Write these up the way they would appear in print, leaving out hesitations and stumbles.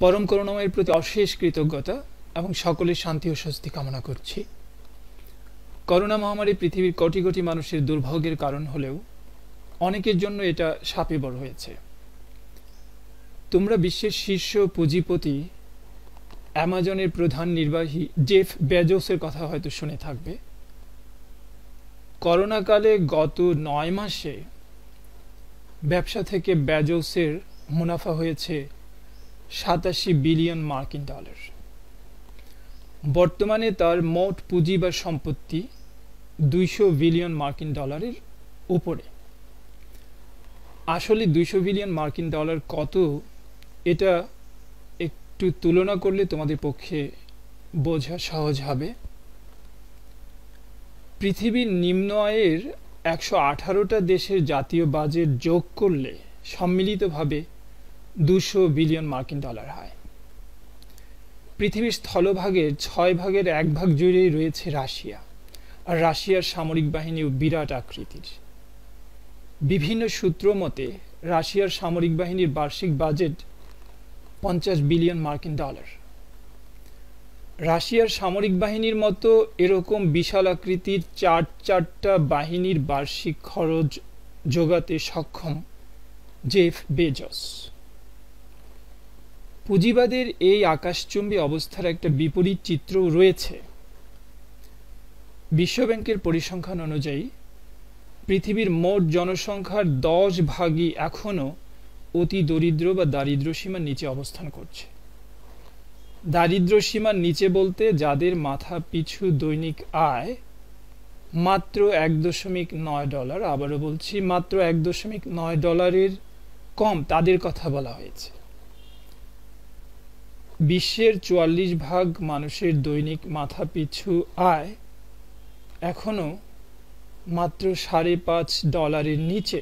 পরম করুণাময়ের প্রতি অশেষ কৃতজ্ঞতা এবং সকলের শান্তি ও স্বস্তি কামনা করছি। করোনা মহামারী পৃথিবীর কোটি কোটি মানুষের দুর্ভোগের কারণ হলেও অনেকের জন্য এটা শাপে বড় হয়েছে। তোমরা বিশ্বের শীর্ষ পুঁজিপতি অ্যামাজনের প্রধান নির্বাহী জেফ বেজোসের কথা হয়তো শুনে থাকবে। করোনাকালে গত ৯ মাসে ব্যবসা থেকে বেজোসের মুনাফা হয়েছে ৮৭ বিলিয়ন মার্কিন ডলার। বর্তমানে তার মোট পুঁজি বা সম্পত্তি ২০০ বিলিয়ন মার্কিন ডলারের উপরে। আসলে ২০০ বিলিয়ন মার্কিন ডলার কত, এটা একটু তুলনা করলে তোমাদের পক্ষে বোঝা সহজ হবে। পৃথিবীর নিম্ন আয়ের ১১৮টা দেশের জাতীয় বাজেট যোগ করলে সম্মিলিতভাবে ২০০ বিলিয়ন মার্কিন ডলার হয়। পৃথিবীর স্থলভাগের ৬ ভাগের ১ ভাগ জুড়েই রয়েছে রাশিয়া, আর রাশিয়ার সামরিক বাহিনীও বিরাট আকৃতির। বিভিন্ন সূত্র মতে রাশিয়ার সামরিক বাহিনীর বার্ষিক বাজেট ৫০ বিলিয়ন মার্কিন ডলার। রাশিয়ার সামরিক বাহিনীর মতো এরকম বিশাল আকৃতির চারটা বাহিনীর বার্ষিক খরচ যোগাতে সক্ষম জেফ বেজোস। পুঁজিবাদের এই আকাশচুম্বী অবস্থার একটা বিপরীত চিত্রও রয়েছে। বিশ্বব্যাংকের পরিসংখ্যান অনুযায়ী পৃথিবীর মোট জনসংখ্যার ১০ ভাগই এখনও অতি দরিদ্র বা দারিদ্র সীমার নিচে অবস্থান করছে। দারিদ্র সীমার নিচে বলতে যাদের মাথা পিছু দৈনিক আয় মাত্র $১.৯, আবারও বলছি মাত্র $১.৯ কম, তাদের কথা বলা হয়েছে। বিশ্বের ৪৪ ভাগ মানুষের দৈনিক মাথা পিছু আয় এখনো মাত্র $৫.৫ নিচে।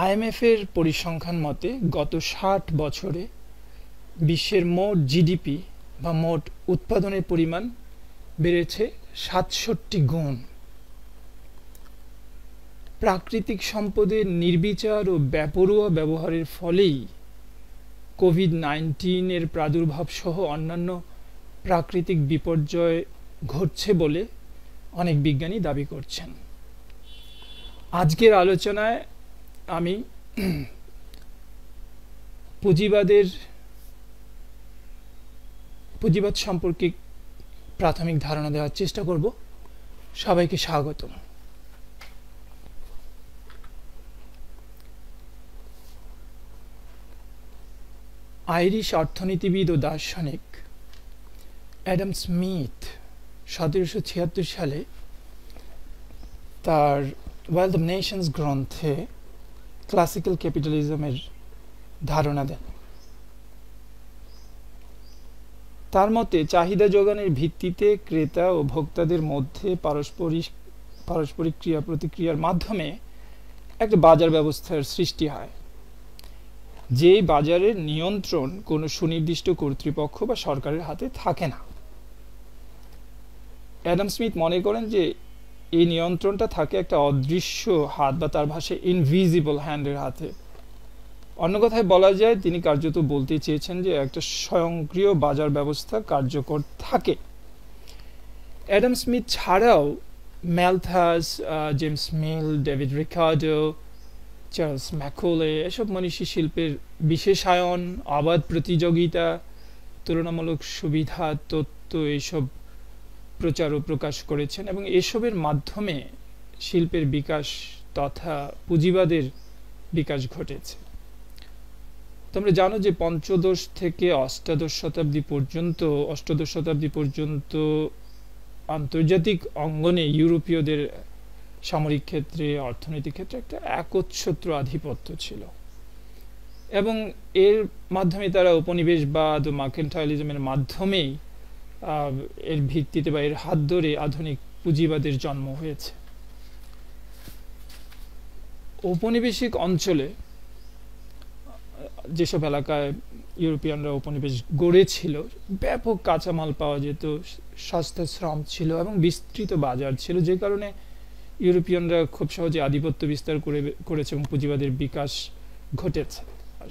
IMF এর পরিসংখ্যান মতে গত ৬০ বছরে বিশ্বের মোট জিডিপি বা মোট উৎপাদনের পরিমাণ বেড়েছে ৬৭ গুণ। প্রাকৃতিক সম্পদের নির্বিচার ও বেপরোয়া ব্যবহারের ফলেই কোভিড-১৯ এর প্রাদুর্ভাব সহ অন্যান্য প্রাকৃতিক বিপর্যয় ঘটছে বলে অনেক বিজ্ঞানী দাবি করছেন। আজকের আলোচনায় আমি পুঁজিবাদ সম্পর্কে প্রাথমিক ধারণা দেওয়ার চেষ্টা করব। সবাইকে স্বাগতম। আইরিশ অর্থনীতিবিদ ও দার্শনিক অ্যাডাম স্মিথ ১৭৭৬ সালে তার ওয়েলথ অফ নেশনস গ্রন্থে ক্লাসিক্যাল ক্যাপিটালিজমের ধারণা দেন। তার মতে চাহিদা যোগানের ভিত্তিতে ক্রেতা ও ভোক্তাদের মধ্যে পারস্পরিক ক্রিয়া প্রতিক্রিয়ার মাধ্যমে একটা বাজার ব্যবস্থার সৃষ্টি হয়, যে বাজারের নিয়ন্ত্রণ কোনো সুনির্দিষ্ট কর্তৃপক্ষ বা সরকারের হাতে থাকে না। অ্যাডাম স্মিথ মনে করেন যে এই নিয়ন্ত্রণটা থাকে একটা অদৃশ্য হাত বা তার ভাষায় ইনভিজিবল হ্যান্ডের হাতে। অন্য কথায় বলা যায় তিনি কার্যত বলতে চেয়েছেন যে একটা স্বয়ংক্রিয় বাজার ব্যবস্থা কার্যকর থাকে। অ্যাডাম স্মিথ ছাড়াও Malthus, James Mill, David Ricardo, Charles Macaulay এসব মনীষী শিল্পের বিশেষায়ন, অবাধ প্রতিযোগিতা, তুলনামূলক সুবিধা তত্ত্ব এসব প্রচার ও প্রকাশ করেছেন এবং এসবের মাধ্যমে শিল্পের বিকাশ তথা পুঁজিবাদের বিকাশ ঘটেছে। তোমরা জানো যে পঞ্চদশ থেকে অষ্টাদশ শতাব্দী পর্যন্ত আন্তর্জাতিক অঙ্গনে ইউরোপীয়দের সামরিক ক্ষেত্রে, অর্থনৈতিক ক্ষেত্রে একটা একচ্ছত্র আধিপত্য ছিল এবং এর মাধ্যমে তারা উপনিবেশবাদ ও মার্কেন্টাইলিজমের মাধ্যমেই এর ভিত্তিতে বা এর হাত ধরে আধুনিক পুঁজিবাদের জন্ম হয়েছে। ঔপনিবেশিক অঞ্চলে যেসব এলাকায় ইউরোপিয়ানরা উপনিবেশ গড়েছিল ব্যাপক কাঁচামাল পাওয়া যেত, সস্তা শ্রম ছিল এবং বিস্তৃত বাজার ছিল, যে কারণে ইউরোপিয়ানরা খুব সহজে আধিপত্য বিস্তার করেছে এবং পুঁজিবাদের বিকাশ ঘটেছে।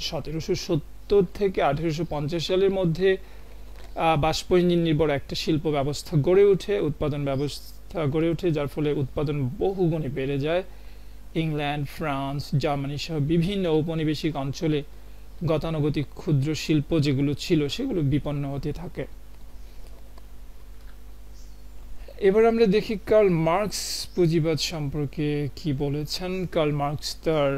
1770 থেকে 1850 সালের মধ্যে বাষ্প ইঞ্জিন নির্ভর একটা শিল্প ব্যবস্থা গড়ে ওঠে, উৎপাদন ব্যবস্থা গড়ে ওঠে, যার ফলে উৎপাদন বহুগুণে বেড়ে যায়। ইংল্যান্ড, ফ্রান্স, জার্মানি সহ বিভিন্ন ঔপনিবেশিক অঞ্চলে গতানুগতিক ক্ষুদ্র শিল্প যেগুলো ছিল সেগুলো বিপন্ন হতে থাকে। এবার আমরা দেখি কার্ল মার্কস পুঁজিবাদ সম্পর্কে কি বলেছেন। কার্ল মার্কস তার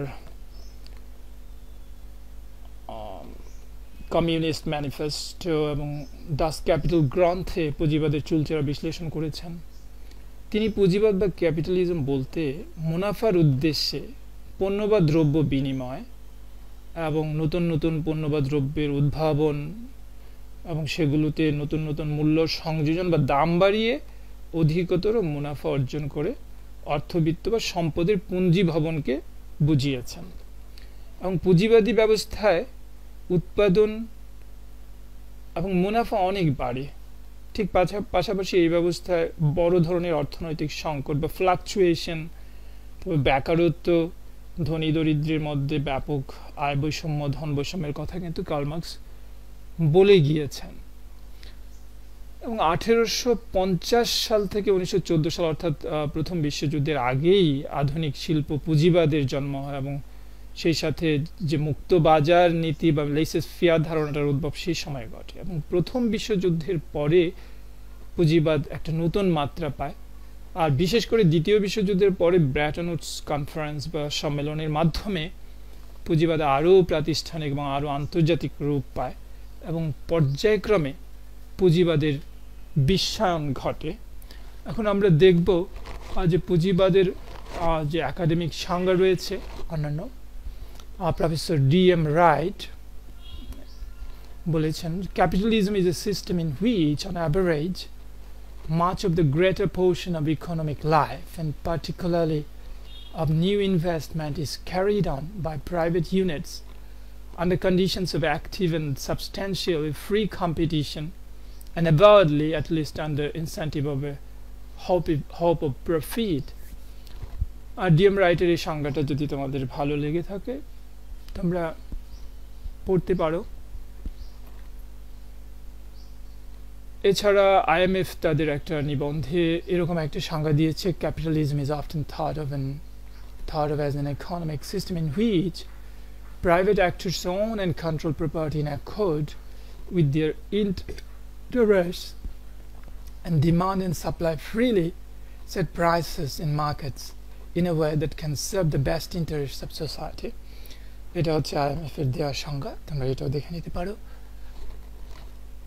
কমিউনিস্ট ম্যানিফেস্টো এবং ডাস ক্যাপিটাল গ্রন্থে পুঁজিবাদের চুলচেরা বিশ্লেষণ করেছেন। তিনি পুঁজিবাদ বা ক্যাপিটালিজম বলতে মুনাফার উদ্দেশ্যে পণ্য বা দ্রব্য বিনিময় এবং নতুন নতুন পণ্য বা দ্রব্যের উদ্ভাবন এবং সেগুলোতে নতুন নতুন মূল্য সংযোজন বা দাম বাড়িয়ে অধিকতর মুনাফা অর্জন করে অর্থবিত্ত বা সম্পদের পুঞ্জীভবনকে বুঝিয়েছেন। এবং পুঁজিবাদী ব্যবস্থায় উৎপাদন এবং মুনাফা অনেক বাড়ে। ঠিক পাশাপাশি এই ব্যবস্থায় বড় ধরনের অর্থনৈতিক সংকট বা ফ্লাকচুয়েশন, বেকারত্ব, ধনী দরিদ্রের মধ্যে ব্যাপক আয় বৈষম্য, ধন বৈষম্যের কথা কিন্তু কার্ল মার্কস বলে গিয়েছেন। এবং 1850 সাল থেকে 1914 সাল অর্থাৎ প্রথম বিশ্বযুদ্ধের আগেই আধুনিক শিল্প পুঁজিবাদের জন্ম হয় এবং সেই সাথে যে মুক্ত বাজার নীতি বা লেইসেস ফেয়ার ধারণাটার উদ্ভব সেই সময় ঘটে। এবং প্রথম বিশ্বযুদ্ধের পরে পুঁজিবাদ একটা নতুন মাত্রা পায়, আর বিশেষ করে দ্বিতীয় বিশ্বযুদ্ধের পরে ব্র্যাটন উডস কনফারেন্স বা সম্মেলনের মাধ্যমে পুঁজিবাদ আরও প্রাতিষ্ঠানিক এবং আরও আন্তর্জাতিক রূপ পায় এবং পর্যায়ক্রমে পুঁজিবাদের বিশ্বায়ন ঘটে। এখন আমরা দেখব যে পুঁজিবাদের যে একাডেমিক সংজ্ঞা রয়েছে অন্যান্য। Professor D.M. রাইট বলেছেন, capitalism is a system in which on average much of the greater portion of economic life and particularly of new investment is carried on by private units under conditions of active and substantially free competition and avowedly at least under incentive of a hope of profit. আর D.M. রাইটের এই সংজ্ঞাটা যদি তোমাদের ভালো লেগে থাকে তোমরা পড়তে পারো। এছাড়া IMF তাদের একটা নিবন্ধে এরকম একটা সংজ্ঞা দিয়েছে, capitalism is often thought of as an economic system in which private actors own and control property in accord with their interests and demand and supply freely set prices in markets in a way that can serve the best interests of society. এটা হচ্ছে IMF এর দেওয়া সংজ্ঞা, তোমরা এটাও দেখে নিতে পারো।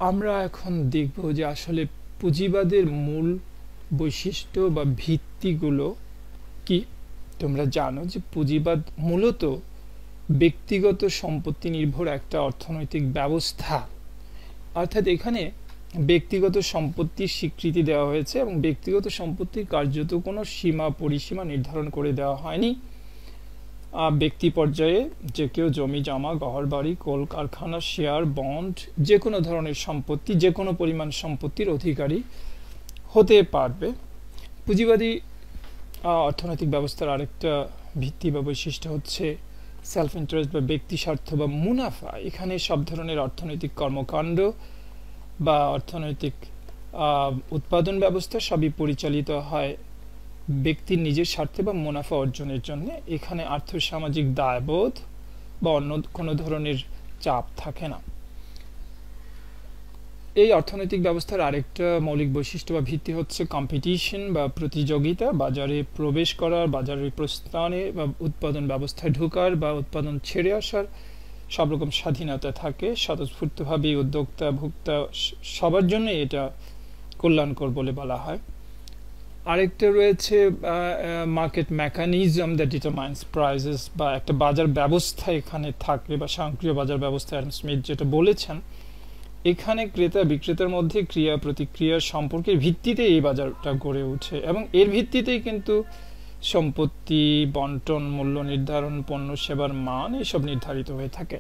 আমরা এখন দেখব যে আসলে পুঁজিবাদের মূল বৈশিষ্ট্য বা ভিত্তিগুলো কি। তোমরা জানো যে পুঁজিবাদ মূলত ব্যক্তিগত সম্পত্তি নির্ভর একটা অর্থনৈতিক ব্যবস্থা, অর্থাৎ এখানে ব্যক্তিগত সম্পত্তির স্বীকৃতি দেওয়া হয়েছে এবং ব্যক্তিগত সম্পত্তির কার্যত কোনো সীমা পরিসীমা নির্ধারণ করে দেওয়া হয়নি। ব্যক্তি পর্যায়ে যে কেউ জমি জমা, ঘরবাড়ি, কলকারখানা, শেয়ার, বন্ড, যে কোনো ধরনের সম্পত্তি, যে কোনো পরিমাণ সম্পত্তির অধিকারী হতে পারবে। পুঁজিবাদী অর্থনৈতিক ব্যবস্থার আরেকটা ভিত্তি বা বৈশিষ্ট্য হচ্ছে সেলফ ইন্টারেস্ট বা ব্যক্তি স্বার্থ বা মুনাফা। এখানে সব ধরনের অর্থনৈতিক কর্মকাণ্ড বা অর্থনৈতিক উৎপাদন ব্যবস্থা সবই পরিচালিত হয় ব্যক্তির নিজের স্বার্থে বা মুনাফা অর্জনের জন্য। এখানে আর্থসামাজিক দায়বোধ বা অন্য কোনো ধরনের চাপ থাকে না। এই অর্থনৈতিক ব্যবস্থার আরেকটা মৌলিক বৈশিষ্ট্য বা ভিত্তি হচ্ছে কম্পিটিশন বা প্রতিযোগিতা, বাজারে প্রবেশ করার, বাজারের প্রস্থানে বা উৎপাদন ব্যবস্থায় ঢোকার বা উৎপাদন ছেড়ে আসার সব রকম স্বাধীনতা থাকে। স্বতঃস্ফূর্তভাবে উদ্যোক্তা, ভোক্তা সবার জন্য এটা কল্যাণকর বলে বলা হয়। আরেকটা রয়েছে market mechanism that determines prices, বা একটা বাজার ব্যবস্থা এখানে থাকে বা স্বয়ংক্রিয় বাজার ব্যবস্থা। অ্যাডাম স্মিথ যেটা বলেছেন, এখানে ক্রেতা বিক্রেতার মধ্যে ক্রিয়া প্রতিক্রিয়ার সম্পর্কের ভিত্তিতে এই বাজারটা গড়ে ওঠে এবং এর ভিত্তিতেই কিন্তু সম্পত্তি বন্টন, মূল্য নির্ধারণ, পণ্য সেবার মান এসব নির্ধারিত হয়ে থাকে।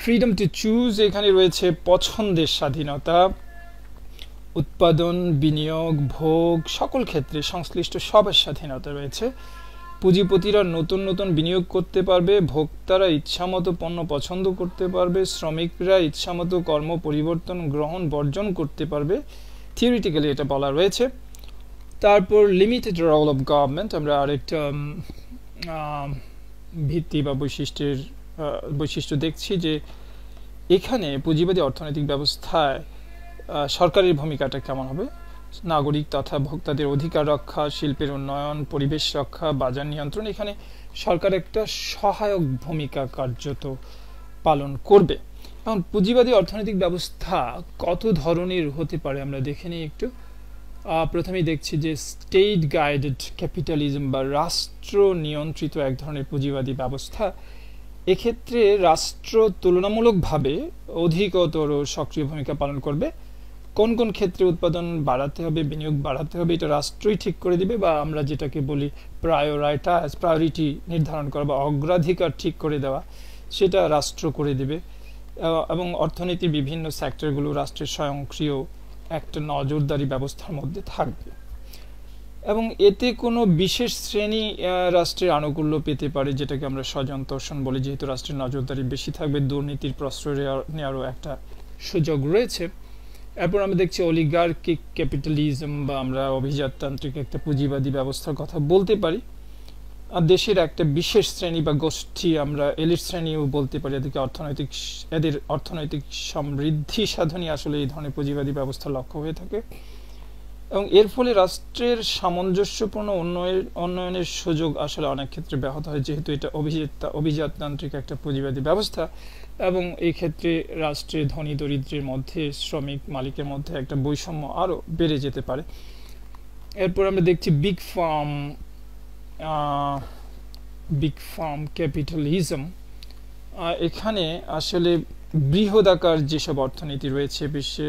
ফ্রিডম টু চুজ, এখানে রয়েছে পছন্দের স্বাধীনতা। উৎপাদন, বিনিয়োগ, ভোগ সকল ক্ষেত্রে সংশ্লিষ্ট সবার স্বাধীনতা রয়েছে। পুঁজিপতিরা নতুন নতুন বিনিয়োগ করতে পারবে, ভোক্তারা ইচ্ছামতো পণ্য পছন্দ করতে পারবে, শ্রমিকরা ইচ্ছামতো কর্ম পরিবর্তন গ্রহণ বর্জন করতে পারবে, থিওরিটিক্যালি এটা বলা রয়েছে। তারপর লিমিটেড রোল অফ গভর্নমেন্ট, আমরা আরেকটা ভিত্তি বা বৈশিষ্ট্য দেখছি যে এখানে পুঁজিবাদী অর্থনৈতিক ব্যবস্থায় সরকারের ভূমিকাটা কেমন হবে। নাগরিক তথা ভোক্তাদের অধিকার রক্ষা, শিল্পের উন্নয়ন, পরিবেশ রক্ষা, বাজার নিয়ন্ত্রণ, এখানে সরকার একটা সহায়ক ভূমিকা কার্যত পালন করবে। এখন পুঁজিবাদী অর্থনৈতিক ব্যবস্থা কত ধরনের হতে পারে আমরা দেখে নিই একটু। প্রথমেই দেখছি যে স্টেট গাইডেড ক্যাপিটালিজম বা রাষ্ট্র নিয়ন্ত্রিত এক ধরনের পুঁজিবাদী ব্যবস্থা। এক্ষেত্রে রাষ্ট্র তুলনামূলকভাবে অধিকতর সক্রিয় ভূমিকা পালন করবে। কোন কোন ক্ষেত্রে উৎপাদন বাড়াতে হবে, বিনিয়োগ বাড়াতে হবে, এটা রাষ্ট্রই ঠিক করে দিবে, বা আমরা যেটাকে বলি প্রায়োরিটি নির্ধারণ করা বা অগ্রাধিকার ঠিক করে দেওয়া, সেটা রাষ্ট্র করে দিবে। এবং অর্থনীতির বিভিন্ন সেক্টরগুলো রাষ্ট্রের স্বয়ংক্রিয় একটা নজরদারি ব্যবস্থার মধ্যে থাকবে, এবং এতে কোনো বিশেষ শ্রেণী রাষ্ট্রের আনুকূল্য পেতে পারে, যেটাকে আমরা স্বজন তোষণ বলি। যেহেতু রাষ্ট্রের নজরদারি বেশি থাকবে, দুর্নীতির প্রশ্রয় নেওয়ারও একটা সুযোগ রয়েছে। এরপর আমরা দেখছি অলিগার্কিক ক্যাপিটালিজম বা আমরা অভিজাততান্ত্রিক একটা পুঁজিবাদী ব্যবস্থার কথা বলতে পারি। দেশের একটা বিশেষ শ্রেণী বা গোষ্ঠী, আমরা এলিট শ্রেণীও বলতে পারি, এদের অর্থনৈতিক সমৃদ্ধি সাধনই আসলে এই ধরনের পুঁজিবাদী ব্যবস্থার লক্ষ্য হয়ে থাকে, এবং এর ফলে রাষ্ট্রের সামঞ্জস্যপূর্ণ উন্নয়নের সুযোগ আসলে অনেক ক্ষেত্রে ব্যাহত হয়, যেহেতু এটা অভিজাততান্ত্রিক একটা পুঁজিবাদী ব্যবস্থা। এবং এই ক্ষেত্রে রাষ্ট্রে ধনী দরিদ্রের মধ্যে, শ্রমিক মালিকের মধ্যে একটা বৈষম্য আরও বেড়ে যেতে পারে। এরপর আমরা দেখছি বিগ ফার্ম ক্যাপিটালিজম। এখানে আসলে বৃহদাকার যেসব অর্থনীতি রয়েছে, বিশ্বে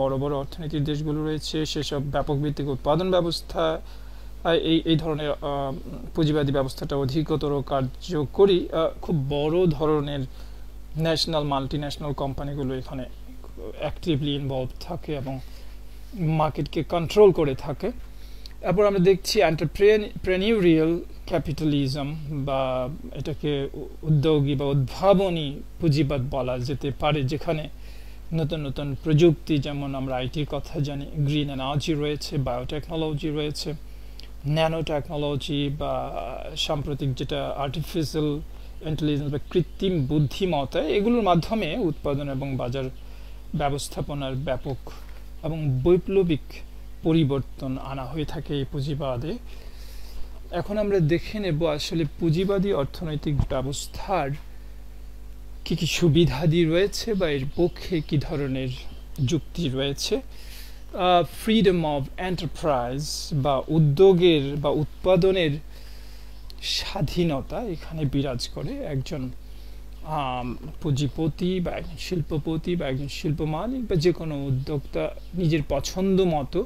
বড় বড় অর্থনীতির দেশগুলো রয়েছে, সেসব ব্যাপক ভিত্তিক উৎপাদন ব্যবস্থা, এই ধরনের পুঁজিবাদী ব্যবস্থাটা অধিকতর কার্যকরী। খুব বড় ধরনের ন্যাশনাল মাল্টিন্যাশনাল কোম্পানিগুলো এখানে অ্যাক্টিভলি ইনভলভ থাকে এবং মার্কেটকে কন্ট্রোল করে থাকে। এরপর আমরা দেখছি এন্টারপ্রেনিউরিয়াল ক্যাপিটালিজম, বা এটাকে উদ্যোগী বা উদ্ভাবনী পুঁজিবাদ বলা যেতে পারে, যেখানে নতুন নতুন প্রযুক্তি, যেমন আমরা আইটির কথা জানি, গ্রিন এনার্জি রয়েছে, বায়োটেকনোলজি রয়েছে, ন্যানো টেকনোলজি, বা সাম্প্রতিক যেটা আর্টিফিশিয়াল ইন্টেলিজেন্স বা কৃত্রিম বুদ্ধিমত্তা, এগুলোর মাধ্যমে উৎপাদন এবং বাজার ব্যবস্থাপনার ব্যাপক এবং বৈপ্লবিক পরিবর্তন আনা হয়ে থাকে এই পুঁজিবাদে। এখন আমরা দেখে নেব আসলে পুঁজিবাদী অর্থনৈতিক ব্যবস্থার কি কি সুবিধাদি রয়েছে বা এর পক্ষে কি ধরনের যুক্তি রয়েছে। ফ্রিডম অফ এন্টারপ্রাইজ বা উদ্যোগের বা উৎপাদনের স্বাধীনতা এখানে বিরাজ করে। একজন পুঁজিপতি বা একজন শিল্পপতি বা একজন শিল্প মালিক বা যে কোনো উদ্যোক্তা নিজের পছন্দ মতো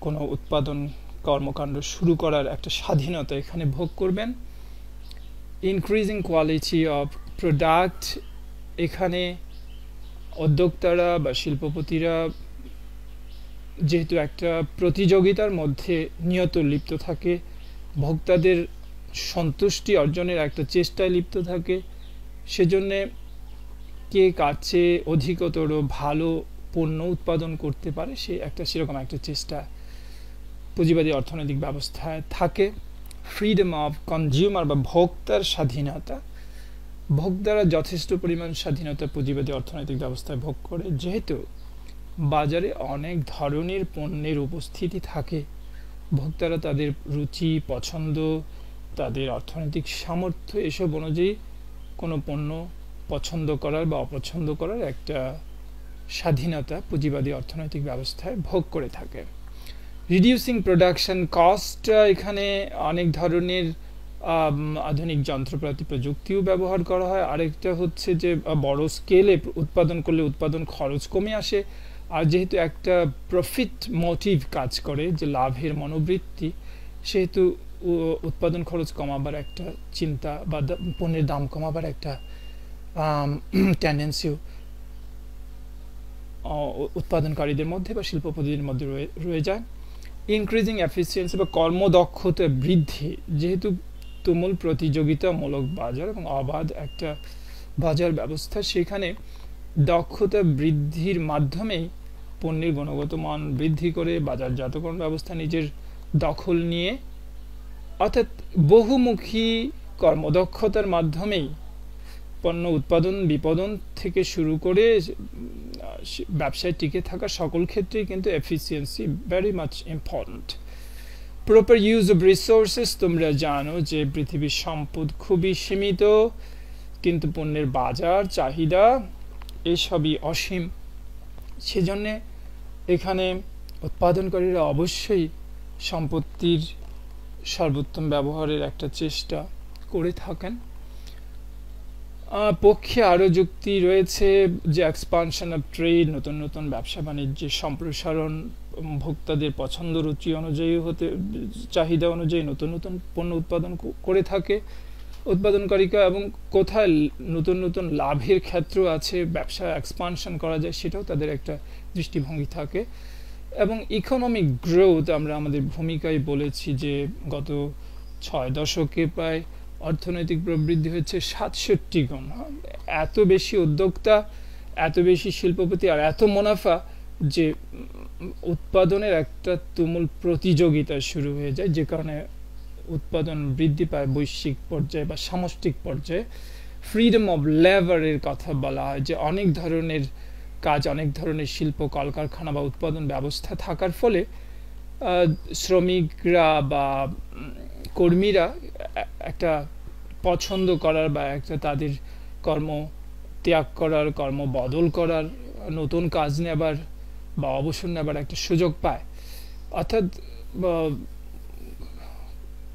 কোনো উৎপাদন কর্মকাণ্ড শুরু করার একটা স্বাধীনতা এখানে ভোগ করবেন। ইনক্রিজিং কোয়ালিটি অফ প্রোডাক্ট, এখানে উদ্যোক্তারা বা শিল্পপতিরা যেহেতু একটা প্রতিযোগিতার মধ্যে নিয়ত লিপ্ত থাকে, ভোক্তাদের সন্তুষ্টি অর্জনের একটা চেষ্টায় লিপ্ত থাকে, সেজন্যে কে কার চেয়ে অধিকতর ভালো পণ্য উৎপাদন করতে পারে সেরকম একটা চেষ্টা পুঁজিবাদী অর্থনৈতিক ব্যবস্থায় থাকে। ফ্রিডম অফ কনজিউমার বা ভোক্তার স্বাধীনতা, ভোক্তারা যথেষ্ট পরিমাণ স্বাধীনতা পুঁজিবাদী অর্থনৈতিক ব্যবস্থায় ভোগ করে, যেহেতু বাজারে অনেক ধরনের পণ্যের উপস্থিতি থাকে, ভোক্তারা তাদের রুচি, পছন্দ, তাদের অর্থনৈতিক সামর্থ্য এসব অনুযায়ী কোনো পণ্য পছন্দ করার বা অপছন্দ করার একটা স্বাধীনতা পুঁজিবাদী অর্থনৈতিক ব্যবস্থায় ভোগ করে থাকে। রিডিউসিং প্রোডাকশন কস্ট, এখানে অনেক ধরনের আধুনিক যন্ত্রপাতি প্রযুক্তিও ব্যবহার করা হয়। আরেকটা হচ্ছে যে বড় স্কেলে উৎপাদন করলে উৎপাদন খরচ কমে আসে, আর যেহেতু একটা প্রফিট মোটিভ কাজ করে, যে লাভের মনোবৃত্তি, সেহেতু উৎপাদন খরচ কমাবার একটা চিন্তা বা পণ্যের দাম কমাবার একটা টেন্ডেন্সিও উৎপাদনকারীদের মধ্যে বা শিল্পপতিদের মধ্যে রয়ে যায়। ইনক্রিজিং এফিসিয়েন্সি বা কর্মদক্ষতা বৃদ্ধি, যেহেতু তুমুল প্রতিযোগিতামূলক বাজার এবং অবাধ একটা বাজার ব্যবস্থা, সেখানে দক্ষতা বৃদ্ধির মাধ্যমেই পণ্যের গুণগত মান বৃদ্ধি করে বাজারজাতকরণ ব্যবস্থা নিজের দখল নিয়ে, অর্থাৎ বহুমুখী কর্মদক্ষতার মাধ্যমেই পণ্য উৎপাদন বিপণন থেকে শুরু করে ব্যবসায় টিকে থাকা সকল ক্ষেত্রেই কিন্তু efficiency very much important. Proper use of resources, তোমরা জানো যে পৃথিবীর সম্পদ খুবই সীমিত, কিন্তু পণ্যের বাজার চাহিদা এসবই অসীম। সেজন্যে এখানে উৎপাদনকারীরা অবশ্যই সম্পত্তির সর্বোত্তম ব্যবহারের একটা চেষ্টা করে থাকেন। পক্ষে আরও যুক্তি রয়েছে যে এক্সপানশন অফ ট্রেড, নতুন নতুন ব্যবসা বাণিজ্যের সম্প্রসারণ, ভোক্তাদের পছন্দ রুচি অনুযায়ী চাহিদা অনুযায়ী নতুন নতুন পণ্য উৎপাদন করে থাকে উৎপাদনকারীরা, এবং কোথায় নতুন নতুন লাভের ক্ষেত্র আছে, ব্যবসা এক্সপানশন করা যায়, সেটাও তাদের একটা দৃষ্টিভঙ্গি থাকে। এবং ইকোনমিক গ্রোথ, আমরা আমাদের ভূমিকায় বলেছি যে গত 6 দশকে প্রায় অর্থনৈতিক প্রবৃদ্ধি হচ্ছে 67 গুণ। এত বেশি উদ্যোক্তা, এত বেশি শিল্পপতি আর এত মুনাফা যে উৎপাদনের একটা তুমুল প্রতিযোগিতা শুরু হয়ে যায়, যে কারণে উৎপাদন বৃদ্ধি পায় বৈশ্বিক পর্যায়ে বা সামষ্টিক পর্যায়ে। ফ্রিডম অফ লেবারের কথা বলা হয়, যে অনেক ধরনের কাজ, অনেক ধরনের শিল্প কলকারখানা বা উৎপাদন ব্যবস্থা থাকার ফলে শ্রমিকরা বা কর্মীরা একটা পছন্দ করার বা একটা তাদের কর্ম ত্যাগ করার, কর্ম বদল করার, নতুন কাজ নেবার বা অবসর নেবার একটা সুযোগ পায়। অর্থাৎ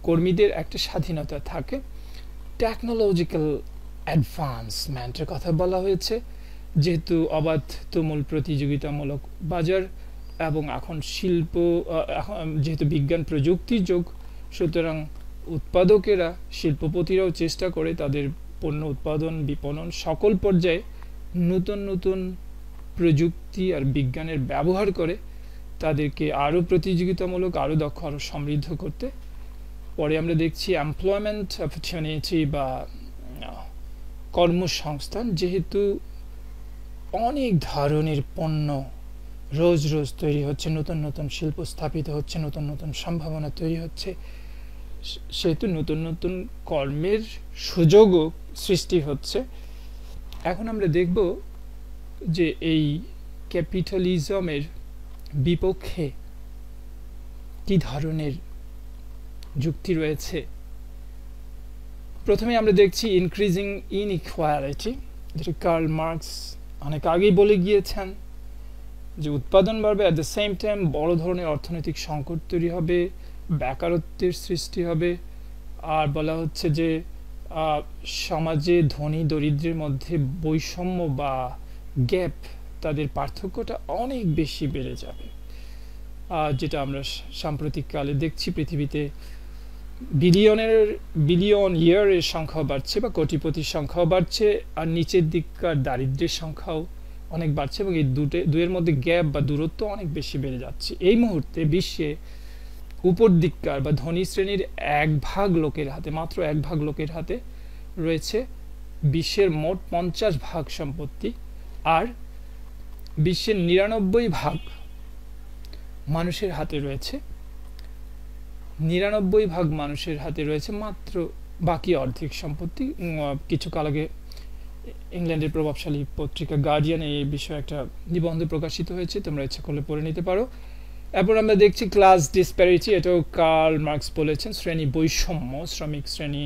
কর্মীদের একটা স্বাধীনতা থাকে। টেকনোলজিক্যাল অ্যাডভান্সমেন্টের কথা বলা হয়েছে, যেহেতু অবাধ তুমুল প্রতিযোগিতামূলক বাজার এবং এখন যেহেতু বিজ্ঞান প্রযুক্তির যুগ, সুতরাং উৎপাদকেরা, শিল্পপতিরাও চেষ্টা করে তাদের পণ্য উৎপাদন বিপণন সকল পর্যায়ে নতুন নতুন প্রযুক্তি আর বিজ্ঞানের ব্যবহার করে তাদেরকে আরও প্রতিযোগিতামূলক, আরও দক্ষ, আরও সমৃদ্ধ করতে। পরে আমরা দেখছি এমপ্লয়মেন্ট অপরচুনিটি বা কর্মসংস্থান, যেহেতু অনেক ধরনের পণ্য রোজ রোজ তৈরি হচ্ছে, নতুন নতুন শিল্প স্থাপিত হচ্ছে, নতুন নতুন সম্ভাবনা তৈরি হচ্ছে, সেহেতু নতুন নতুন কর্মের সুযোগও সৃষ্টি হচ্ছে। এখন আমরা দেখব যে এই ক্যাপিটালিজমের বিপক্ষে কি ধরনের যুক্তি রয়েছে। প্রথমে আমরা দেখছি ইনক্রিজিং ইনইকুয়ালিটি, যেটা কার্ল মার্কস অনেক আগেই বলে গিয়েছেন যে উৎপাদন বাড়বে, অ্যাট দ্য সেম টাইম বড় ধরনের অর্থনৈতিক সংকট তৈরি হবে, বেকারত্বের সৃষ্টি হবে। আর বলা হচ্ছে যে সমাজে ধনী দরিদ্রের মধ্যে বৈষম্য বা গ্যাপ, তাদের পার্থক্যটা অনেক বেশি বেড়ে যাবে, যেটা আমরা সাম্প্রতিককালে দেখছি। পৃথিবীতে বিলিয়ন ইয়ারের সংখ্যাও বাড়ছে বা কোটিপতির সংখ্যাও বাড়ছে, আর নিচের দিককার দারিদ্র্যের সংখ্যাও অনেক বাড়ছে, এবং এই দুয়ের মধ্যে গ্যাপ বা দূরত্ব অনেক বেশি বেড়ে যাচ্ছে। এই মুহূর্তে বিশ্বে উপর দিককার বা ধনী শ্রেণীর 1% লোকের হাতে, মাত্র 1% লোকের হাতে রয়েছে বিশ্বের মোট 50% সম্পত্তি, আর বিশ্বের 99% মানুষের হাতে রয়েছে 99% মানুষের হাতে রয়েছে মাত্র বাকি অর্ধেক সম্পত্তি। কিছু কাল আগে ইংল্যান্ডের প্রভাবশালী পত্রিকা গার্ডিয়ানে এই বিষয়ে একটা নিবন্ধ প্রকাশিত হয়েছে, তোমরা ইচ্ছা করলে পড়ে নিতে পারো। এরপর আমরা দেখছি ক্লাস ডিসপ্যারিটি, এটাও কার্ল মার্কস বলেছেন, শ্রেণী বৈষম্য, শ্রমিক শ্রেণী,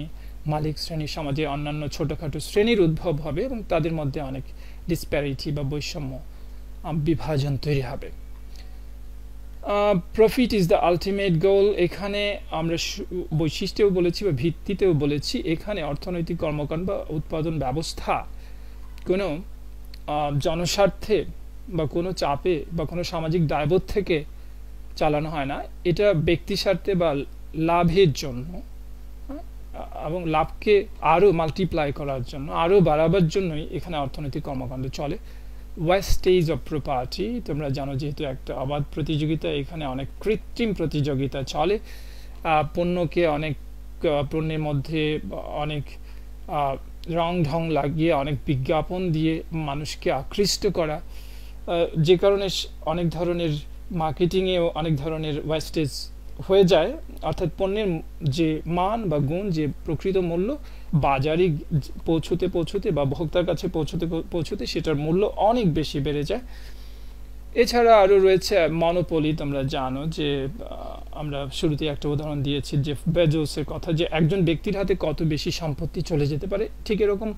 মালিক শ্রেণী, সমাজে অন্যান্য ছোটোখাটো শ্রেণীর উদ্ভব হবে এবং তাদের মধ্যে অনেক ডিসপ্যারিটি বা বৈষম্য, বিভাজন তৈরি হবে। Profit is the ultimate goal, এখানে আমরা বৈশিষ্ট্যেও বলেছি বা ভিত্তিতেও বলেছি, এখানে অর্থনৈতিক কর্মকাণ্ড বা উৎপাদন ব্যবস্থা কোনো জনস্বার্থে বা কোনো চাপে বা কোনো সামাজিক দায়বোধ থেকে চালানো হয় না, এটা ব্যক্তি স্বার্থে বা লাভের জন্য এবং লাভকে আরও মাল্টিপ্লাই করার জন্য, আরও বাড়াবার জন্যই এখানে অর্থনৈতিক কর্মকাণ্ড চলে। Wastage of property. তোমরা জানো যেহেতু একটা অবাধ প্রতিযোগিতা, এখানে অনেক কৃত্রিম প্রতিযোগিতা চলে। পণ্যকে অনেক পণ্যের মধ্যে অনেক রং ঢং লাগিয়ে, অনেক বিজ্ঞাপন দিয়ে মানুষকে আকৃষ্ট করা, যে কারণে অনেক ধরনের মার্কেটিংয়েও অনেক ধরনের ওয়েস্টেজ হয়ে যায়। অর্থাৎ পণ্যের যে মান বা গুণ, যে প্রকৃত মূল্য, বাজারে পৌঁছতে বা ভোক্তার কাছে পৌঁছতে সেটার মূল্য অনেক বেশি বেড়ে যায়। এছাড়া আরও রয়েছে মনোপলি। তোমরা জানো যে আমরা শুরুতে একটা উদাহরণ দিয়েছি জেফ বেজোসের কথা, যে একজন ব্যক্তির হাতে কত বেশি সম্পত্তি চলে যেতে পারে। ঠিক এরকম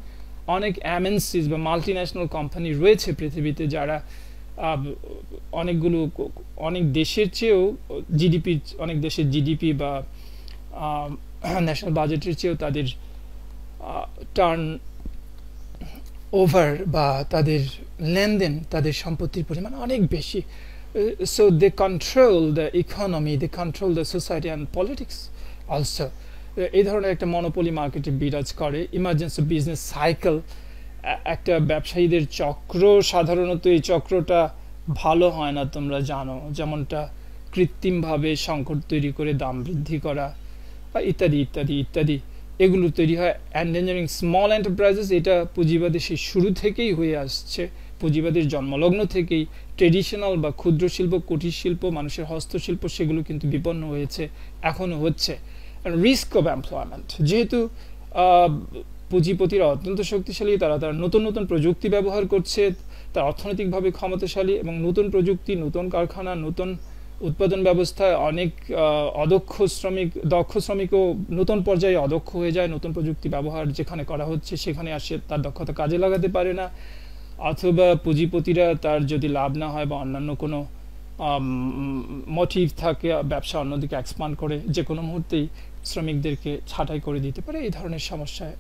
অনেক এমএনসিস বা মাল্টি ন্যাশনাল কোম্পানি রয়েছে পৃথিবীতে, যারা অনেক দেশের চেয়েও জিডিপি, অনেক দেশের জিডিপি বা ন্যাশনাল বাজেটের চেয়েও তাদের টার্ন ওভার বা তাদের লেনদেন, তাদের সম্পত্তির পরিমাণ অনেক বেশি। So they control the economy, they control the society and politics also. এই ধরনের একটা মনোপলি মার্কেটে বিরাজ করে। ইমার্জেন্সি বিজনেস সাইকেল, একটা ব্যবসায়ীদের চক্র, সাধারণত এই চক্রটা ভালো হয় না, তোমরা জানো, যেমনটা কৃত্রিমভাবে সংকট তৈরি করে দাম বৃদ্ধি করা ইত্যাদি ইত্যাদি ইত্যাদি, এগুলো তৈরি হয়। এন্ডেঞ্জারিং স্মল এন্টারপ্রাইজেস, এটা পুঁজিবাদের সেই শুরু থেকেই হয়ে আসছে, পুঁজিবাদের জন্মলগ্ন থেকেই। ট্রেডিশনাল বা ক্ষুদ্র শিল্প, কুটির শিল্প, মানুষের হস্তশিল্প, সেগুলো কিন্তু বিপন্ন হয়েছে, এখনও হচ্ছে। রিস্ক অফ এমপ্লয়মেন্ট, যেহেতু পুঁজিপতিরা অত্যন্ত শক্তিশালী, তারা নতুন নতুন প্রযুক্তি ব্যবহার করছে, তারা অর্থনৈতিকভাবে ক্ষমতাশালী, এবং নতুন প্রযুক্তি, নতুন কারখানা, নতুন উৎপাদন ব্যবস্থায় অনেক দক্ষ শ্রমিকও নতুন পর্যায়ে অদক্ষ হয়ে যায়। নতুন প্রযুক্তি ব্যবহার যেখানে করা হচ্ছে সেখানে আসে তার দক্ষতা কাজে লাগাতে পারে না, অথবা পুঁজিপতিরা তার যদি লাভ না হয় বা অন্যান্য কোনো মোটিভ থাকে, ব্যবসা অন্যদিকে এক্সপান্ড করে, যে কোনো মুহূর্তেই শ্রমিকদেরকে ছাঁটাই করে দিতে পারে। এই ধরনের সমস্যায়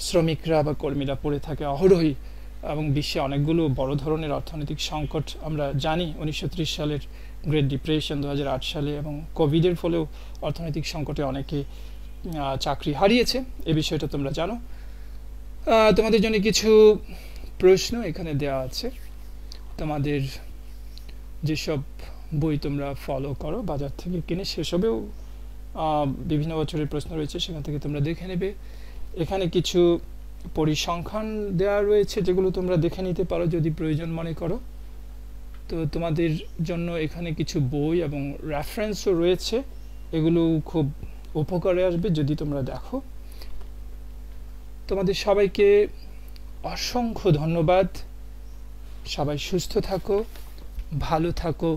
শ্রমিকরা বা কর্মীরা পড়ে থাকে অহরহই, এবং বিশ্বে অনেকগুলো বড় ধরনের অর্থনৈতিক সংকট আমরা জানি। 1930 সালের গ্রেট ডিপ্রেশন, 2008 সালে, এবং কোভিডের ফলেও অর্থনৈতিক সংকটে অনেকে চাকরি হারিয়েছে। এই বিষয়টা তোমরা জানো। তোমাদের জন্য কিছু প্রশ্ন এখানে দেওয়া আছে। তোমাদের যেসব বই তোমরা ফলো করো বাজার থেকে কিনে, সেসবেও বিভিন্ন বছরের প্রশ্ন রয়েছে, সেখান থেকে তোমরা দেখে নেবে। এখানে কিছু পরিসংখ্যান দেওয়া রয়েছে, যেগুলো তোমরা দেখে নিতে পারো যদি প্রয়োজন মনে করো। তো তোমাদের জন্য এখানে কিছু বই এবং রেফারেন্সও রয়েছে, এগুলো খুব উপকারে আসবে যদি তোমরা দেখো। তোমাদের সবাইকে অসংখ্য ধন্যবাদ। সবাই সুস্থ থাকো, ভালো থাকো।